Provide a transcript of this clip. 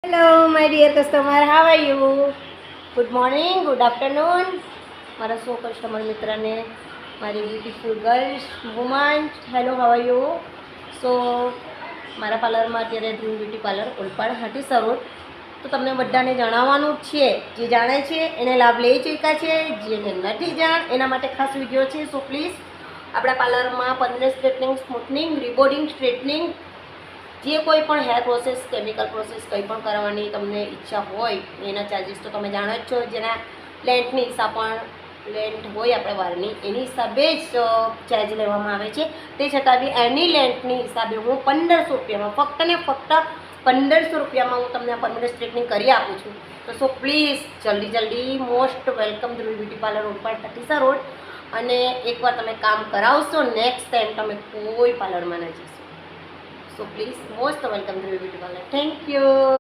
Hello, my dear customer. How are you? Good morning, good afternoon. મારા સો customer મિત્રને મારી beautiful girls woman hello how are you so મારા પાર્લરમાં અત્યારે dream beauty parlour Olpad હાટી સરોડ તો તમને બધાને જણાવવાનું જ છે જે જાણે છે એને લાભ લઈ ચૂક્યા છે જેને નથી જાણ એના માટે ખાસ વિડીયો છે સો પ્લીઝ આપણા પાર્લરમાં 15 સ્ટ્રેટનિંગ સ્મૂથનિંગ રિબોર્ડિંગ સ્ટ્રેટનિંગ જે કોઈ પણ હેર પ્રોસેસ કેમિકલ પ્રોસેસ કંઈ પણ કરવાની તમને ઈચ્છા હોય એના ચાર્જીસ તો તમે જાણો જ છો જેના લેન્થની હિસાબ પણ લેન્થ હોય આપણે વાળની એની હિસાબે જ ચાર્જ લેવામાં આવે છે તે છતાં બી એની લેન્થની હિસાબે હું 1500 રૂપિયામાં ફક્ત ને ફક્ત 1500 રૂપિયામાં હું તમને આ 15 સ્ટ્રેટનિંગ કરી આપું છું તો સો પ્લીઝ જલ્દી most welcome Dhruvi beauty parlour Olpad ટટીસા રોડ અને એકવાર તમે કામ કરાવશો નેક્સ્ટ ટાઈમ તમે કોઈ પાર્લરમાં ન જશો so please most welcome Dhruvi beauty parlour thank you